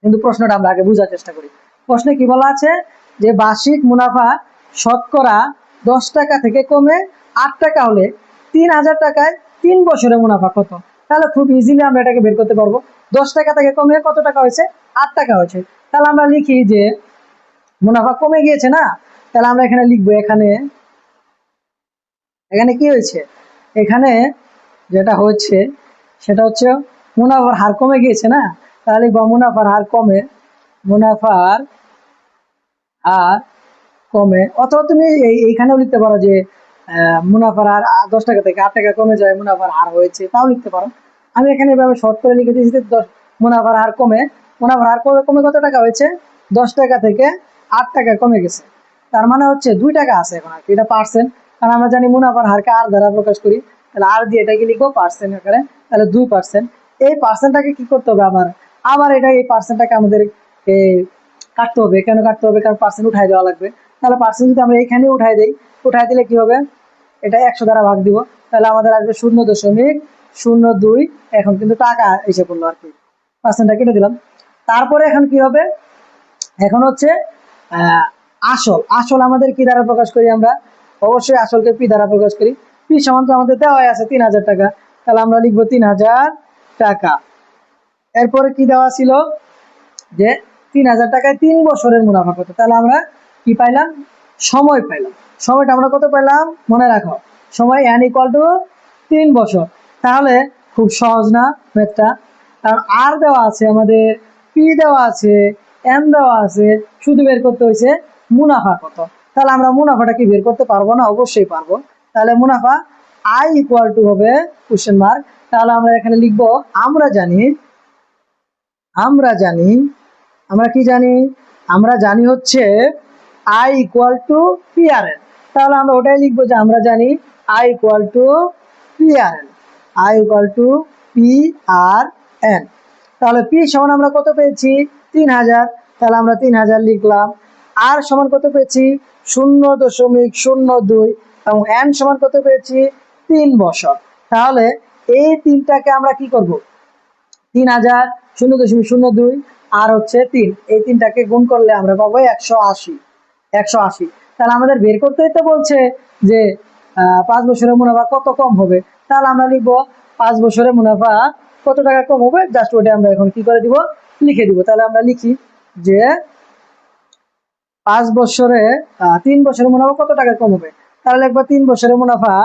কিন্তু প্রশ্নটা আমরা আগে বোঝার চেষ্টা করি। প্রশ্নে কি বলা আছে যে বার্ষিক মুনাফা শতকরা 10 টাকা থেকে কমে 8 টাকা হলে 3000 টাকায় 3 বছরে মুনাফা কত? তাহলে খুব ইজিলি আমরা এটাকে বের করতে পারবো। 10 টাকা থেকে কমে কত টাকা হয়েছে? 8 টাকা হয়েছে। তাহলে আমরা লিখি যে মুনাফা কমে গিয়েছে না, তাহলে আমরা এখানে লিখবো এখানে কি হয়েছে, এখানে যেটা হচ্ছে সেটা হচ্ছে মুনাফার হার কমে গিয়েছে না, তাহলে মুনাফার হার কমে, মুনাফার হার কমে। অথবা তুমি এইখানেও লিখতে পারো যে মুনাফার হার 10 টাকা থেকে 8 টাকা কমে যায়, মুনাফার হার হয়েছে, তাও লিখতে পারো। আমি এখানে এভাবে শর্ট করে লিখে দিয়েছি মুনাফার হার কমে, মুনাফার হার কমে কত টাকা হয়েছে? 10 টাকা থেকে 8 টাকা কমে গেছে। তার মানে হচ্ছে 2 টাকা আছে এখন আর কি, এটা পার্সেন্ট, কারণ আমরা জানি মুনাফার হারকে আর দ্বারা প্রকাশ করি, তাহলে আর দিয়ে এটাকে লিখবো পার্সেন্ট আকারে, তাহলে 2%। এই পার্সেন্টটাকে কি করতে হবে, আবার এটা এই পার্সেন্টটাকে আমাদের কাটতে হবে। কেন কাটতে হবে? কারণ পার্সেন্ট উঠাই দেওয়া লাগবে। তাহলে পার্সেন্ট যদি আমরা এখানে উঠাই দিই, উঠাই দিলে কি হবে, এটা 100 দ্বারা ভাগ দিব, তাহলে আমাদের আসবে 0.02। এখন কিন্তু টাকা এসে পড়লো আর কি, পার্সেন্টটা কেটে দিলাম। তারপরে এখন কি হবে, এখন হচ্ছে আসল আমাদের কি দ্বারা প্রকাশ করি আমরা? অবশ্যই আসলকে পি দ্বারা প্রকাশ করি। পি সমান তো আমাদের দেওয়া আছে 3000 টাকা, তাহলে আমরা লিখবো 3000 টাকা। এরপরে কি দেওয়া ছিল যে 3000 টাকায় 3 বছরের মুনাফা কত? তাহলে আমরা কি পাইলাম? সময় পাইলাম। সময়টা আমরা কত পাইলাম মনে রাখো, সময় n = 3 বছর। তাহলে খুব সহজ না ম্যাথটা, কারণ আর দেওয়া আছে আমাদের, পি দেওয়া আছে, এন দেওয়া আছে, শুধু বের করতে হয়েছে মুনাফা কত। তাহলে আমরা মুনাফাটা কি বের করতে পারবো না? অবশ্যই পারবো। তাহলে মুনাফা I = হবে কোশ্চেন মার্ক। তাহলে আমরা এখানে লিখবো আমরা জানি আমরা কি জানি? আমরা জানি হচ্ছে I = PRN। তাহলে আমরা ওটাই লিখবো যে আমরা জানি I = PRN, I = PRN। তাহলে পি সমান আমরা কত পেয়েছি? 3000। তাহলে আমরা 3000 লিখলাম। আর সমান কত পেয়েছি? 0.02। এবং এন সমান কত পেয়েছি? 3 বছর। তাহলে এই তিনটাকে আমরা কি করব? 3000, 0.02 আর হচ্ছে 3, এই তিনটাকে গুণ করলে আমরা পাবো 180। তাহলে আমাদের বের করতেই তো বলছে যে 5 বছরের মুনাফা কত কম হবে। তাহলে আমরা লিখবো 5 বছরের মুনাফা কত টাকা কম হবে, জাস্ট ওটা আমরা এখন কি করে দিব, লিখে দিব। তাহলে আমরা লিখি যে 3 বছরের মুনাফা কত টাকা কম হবে। তাহলে একবার 3 বছরের মুনাফা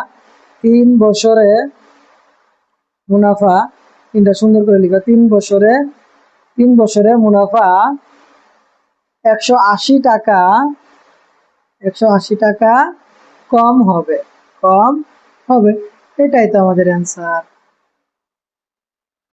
তিনটা সুন্দর করে লিখা, 3 বছরে মুনাফা 180 টাকা কম হবে। এটাই তো আমাদের অ্যান্সার।